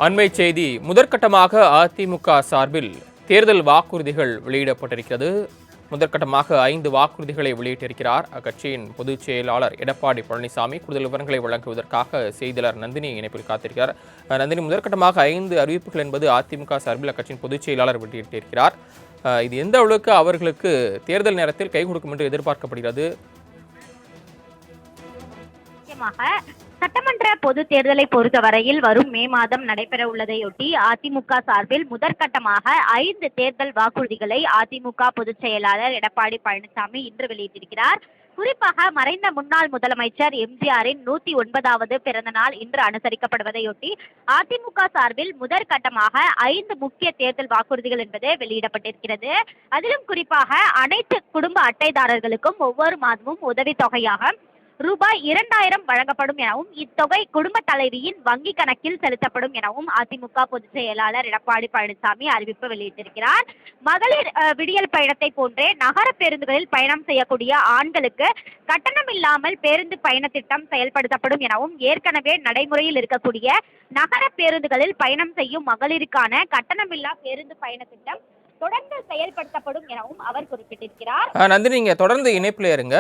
அண்மை செய்தி. முதற்கட்டமாக அதிமுக சார்பில் தேர்தல் வாக்குறுதிகள் வெளியிடப்பட்டிருக்கிறது. முதற்கட்டமாக 5 வாக்குறுதிகளை வெளியிட்டிருக்கிறார் அக்கட்சியின் பொதுச் செயலாளர் எடப்பாடி பழனிசாமி. கூடுதல் விவரங்களை வழங்குவதற்காக செய்தியாளர் நந்தினி இணைப்பில் காத்திருக்கிறார். நந்தினி, முதற்கட்டமாக 5 அறிவிப்புகள் என்பது அதிமுக சார்பில் அக்கட்சியின் பொதுச் செயலாளர் வெளியிட்டிருக்கிறார். இது எந்த அளவுக்கு அவர்களுக்கு தேர்தல் நேரத்தில் கை கொடுக்கும் என்று எதிர்பார்க்கப்படுகிறது? சட்டமன்ற பொது தேர்தலை பொறுத்தவரையில் வரும் மே மாதம் நடைபெற உள்ளதையொட்டி அதிமுக சார்பில் முதற்கட்டமாக 5 தேர்தல் வாக்குறுதிகளை அதிமுக பொதுச் செயலாளர் எடப்பாடி பழனிசாமி இன்று வெளியிட்டிருக்கிறார். குறிப்பாக மறைந்த முன்னாள் முதலமைச்சர் எம்ஜிஆரின் 109வது பிறந்த நாள் இன்று அனுசரிக்கப்படுவதையொட்டி அதிமுக சார்பில் முதற்கட்டமாக 5 முக்கிய தேர்தல் வாக்குறுதிகள் என்பது வெளியிடப்பட்டிருக்கிறது. அதிலும் குறிப்பாக அனைத்து குடும்ப அட்டைதாரர்களுக்கும் ஒவ்வொரு மாதமும் உதவித்தொகையாக ரூபாய் 2000 வழங்கப்படும் எனவும் இத்தொகை குடும்ப தலைவியின் வங்கி கணக்கில் செலுத்தப்படும் எனவும் அதிமுக பொதுச் செயலாளர் எடப்பாடி பழனிசாமி அறிவிப்பு வெளியிட்டிருக்கிறார். மகளிர் விடியல் பயணத்தை போன்றே நகர பேருந்துகளில் பயணம் செய்யக்கூடிய ஆண்களுக்கு கட்டணம் இல்லாமல் பேருந்து பயண திட்டம் செயல்படுத்தப்படும் எனவும் ஏற்கனவே நடைமுறையில் இருக்கக்கூடிய நகர பேருந்துகளில் பயணம் செய்யும் மகளிருக்கான கட்டணமில்லா பேருந்து பயண திட்டம் தொடர்ந்து செயல்படுத்தப்படும் எனவும் அவர் குறிப்பிட்டிருக்கிறார். நந்தினி, நீங்க தொடர்ந்து இணைப்பில் இருங்க.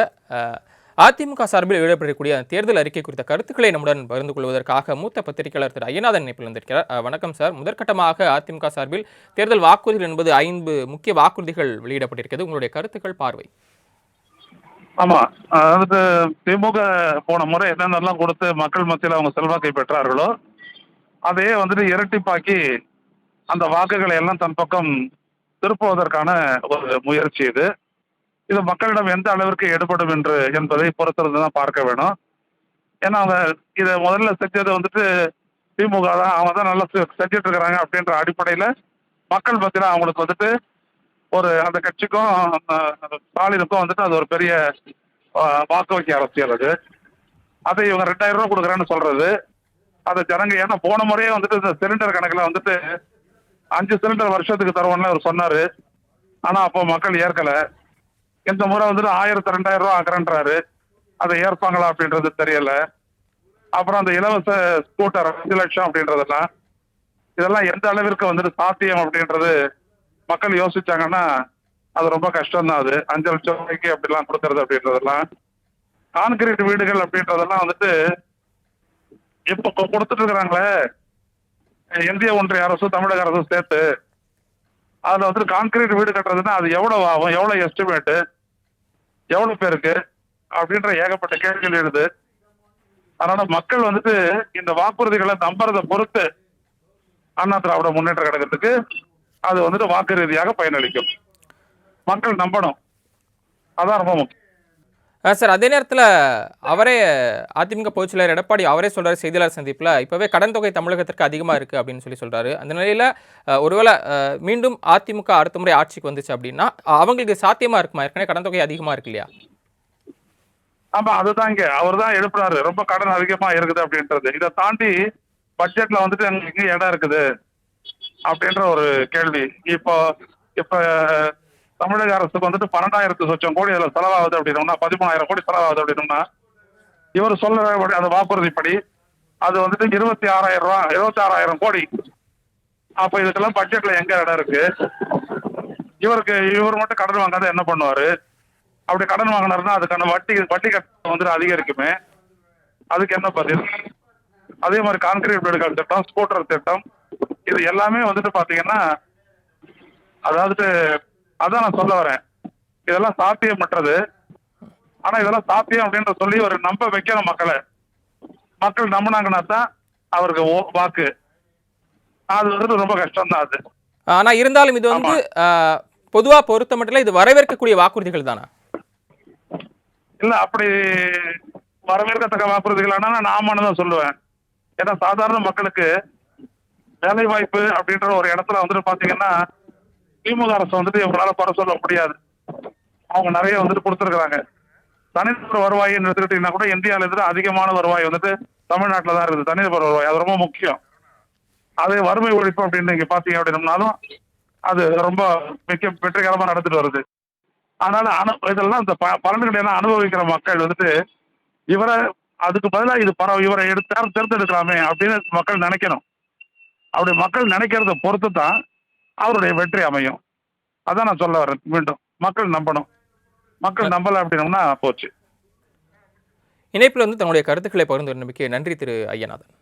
அதிமுக சார்பில் வெளியிடப்படக்கூடிய தேர்தல் அறிக்கை குறித்த கருத்துக்களை நம்முடன் பகிர்ந்து கொள்வதற்காக மூத்த பத்திரிகையாளர் திரு ஐயநாதன் இணைப்பில் வந்திருக்கிறார். வணக்கம் சார். முதற்கட்டமாக அதிமுக சார்பில் தேர்தல் வாக்குறுதிகள் என்பது 5 முக்கிய வாக்குறுதிகள் வெளியிடப்பட்டிருக்கிறது. உங்களுடைய கருத்துக்கள், பார்வை? ஆமா, அதாவது திமுக போன முறை என்னென்னலாம் கொடுத்து மக்கள் மத்தியில் அவங்க செல்வாக்கை பெற்றார்களோ அதையே இரட்டிப்பாக்கி அந்த வாக்குகளை எல்லாம் தன் பக்கம் திருப்புவதற்கான ஒரு முயற்சி இது மக்களிடம் எந்த அளவிற்கு எடுபடும் என்பதை பொறுத்திருந்து தான் பார்க்க வேணும். ஏன்னா அவங்க இதை முதல்ல செஞ்சது திமுக தான், அவங்க தான் நல்லா செஞ்சுட்டு இருக்கிறாங்க அப்படின்ற அடிப்படையில மக்கள் மத்தியில் அவங்களுக்கு ஒரு அந்த கட்சிக்கும் ஸ்டாலினுக்கும் அது ஒரு பெரிய வாக்கு வங்கி அரசியல். அதை இவங்க 2000 ரூபாய் கொடுக்குறேன்னு சொல்றது அதை ஜனங்க, ஏன்னா போன முறையே இந்த சிலிண்டர் கணக்குல 5 சிலிண்டர் வருஷத்துக்கு தருவோம்னு அவர் சொன்னாரு. ஆனா அப்போ மக்கள் ஏற்கல. இந்த முறை 1000 2000 ரூபாய் ஆக்குறேன்றாரு. அதை ஏற்பாங்களா அப்படின்றது தெரியல. அப்புறம் அந்த இலவச ஸ்கூட்டர் 5 லட்சம் அப்படின்றதெல்லாம் இதெல்லாம் எந்த அளவிற்கு சாத்தியம் அப்படின்றது மக்கள் யோசிச்சாங்கன்னா அது ரொம்ப கஷ்டம் தான். அது 5 லட்சம் ரூபாய்க்கு அப்படிலாம் கொடுக்கறது அப்படின்றதெல்லாம், கான்கிரீட் வீடுகள் அப்படின்றதெல்லாம் இப்ப கொடுத்துட்டு இருக்கிறாங்களே இந்திய ஒன்றிய அரசும் தமிழக அரசும் சேர்த்து, அதுல கான்கிரீட் வீடு கட்டுறதுன்னா அது எவ்வளவு ஆகும், எவ்வளவு எஸ்டிமேட்டு, எவ்வளவு பேருக்கு அப்படின்ற ஏகப்பட்ட கேள்விகள் எழுது. அதனால மக்கள் இந்த வாக்குறுதிகளை நம்புறதை பொறுத்து அண்ணா திராவிட முன்னேற்ற கழகத்துக்கு அது வாக்கு ரீதியாக பயனளிக்கும். மக்கள் நம்பணும், அதான் ரொம்ப முக்கியம். சார், அதே நேரத்தில் அவரே அதிமுக பொதுச் செயலாளர் எடப்பாடி அவரே சொல்றாரு செய்தியாளர் சந்திப்பில், இப்போவே கடன் தொகை தமிழகத்திற்கு அதிகமாக இருக்குது அப்படின்னு சொல்றாரு. அந்த நிலையில் ஒருவேளை மீண்டும் அதிமுக அடுத்த முறை ஆட்சிக்கு வந்துச்சு அப்படின்னா அவங்களுக்கு சாத்தியமா இருக்குமா? ஏற்கனவே கடன் தொகை அதிகமாக இருக்கு இல்லையா? ஆமா, அதுதான் இங்க அவர் தான் எழுப்புறாரு, ரொம்ப கடன் அதிகமா இருக்குது அப்படின்றது. இதை தாண்டி பட்ஜெட்ல எங்க இடம் இருக்குது அப்படின்ற ஒரு கேள்வி. இப்ப தமிழக அரசுக்கு 12,000 லட்சம் கோடி அதுல செலவாகுது அப்படின்னா, 13,000 கோடி செலவாகுது அப்படின்னா, இவர் சொல்ற அந்த வாக்குறுதிப்படி அது 26,000 ரூபாய், 26,000 கோடி. அப்ப இதுக்கெல்லாம் பட்ஜெட்ல எங்க இடம் இருக்கு? இவர் மட்டும் கடன் வாங்காத என்ன பண்ணுவாரு? அப்படி கடன் வாங்கினாருன்னா அதுக்கான வட்டி கட்டணம் அதிகரிக்குமே, அதுக்கு என்ன பதில்? அதே மாதிரி கான்கிரீட் வீடுகள் திட்டம், ஸ்கூட்டர் திட்டம், இது எல்லாமே பாத்தீங்கன்னா, அதாவது அதான் நான் சொல்ல வரேன், இதெல்லாம் சாத்தியமற்றது. ஆனா இதெல்லாம் சாத்தியம் அப்படின்ற சொல்லி ஒரு நம்ப வைக்கணும் மக்களை. மக்கள் நம்பினாங்கன்னா தான் அவருக்கு வாக்கு. அது ரொம்ப கஷ்டம் தான் அது. ஆனா இருந்தாலும் இது பொதுவா பொறுத்த மட்டும் இது வரவேற்கக்கூடிய வாக்குறுதிகள் தானா? இல்ல, அப்படி வரவேற்கத்தக்க வாக்குறுதிகள் நாம தான் சொல்லுவேன். ஏன்னா சாதாரண மக்களுக்கு வேலை வாய்ப்பு அப்படின்ற ஒரு இடத்துல பாத்தீங்கன்னா திமுக அரசு இவங்களால குறை சொல்ல முடியாது. அவங்க நிறைய கொடுத்துருக்காங்க. தனிநபர் வருவாய் எடுத்துக்கிட்டீங்கன்னா கூட இந்தியாவில அதிகமான வருவாய் தமிழ்நாட்டில் தான் இருக்குது. தனிநபர் வருவாய் அது ரொம்ப முக்கியம். அதே வறுமை ஒழிப்பு அப்படின்னு நீங்க பாத்தீங்க அப்படின்னாலும் அது ரொம்ப வெற்றிகரமா நடந்துட்டு வருது. அதனால இதெல்லாம் இந்த பலன்களை எல்லாம் அனுபவிக்கிற மக்கள் இவரை அதுக்கு பதிலாக இவரை தேர்ந்தெடுக்கலாமே அப்படின்னு மக்கள் நினைக்கணும். அப்படி மக்கள் நினைக்கிறத பொறுத்து தான் அவருடைய வெற்றி அமையும். அதான் நான் சொல்ல வரேன். மீண்டும் மக்கள் நம்பணும். மக்கள் நம்பல அப்படின்னோம்னா போச்சு. இணைப்பில் வந்து தங்களுடைய கருத்துக்களை பகிர்ந்து நம்பிக்கை நன்றி திரு ஐயநாதன்.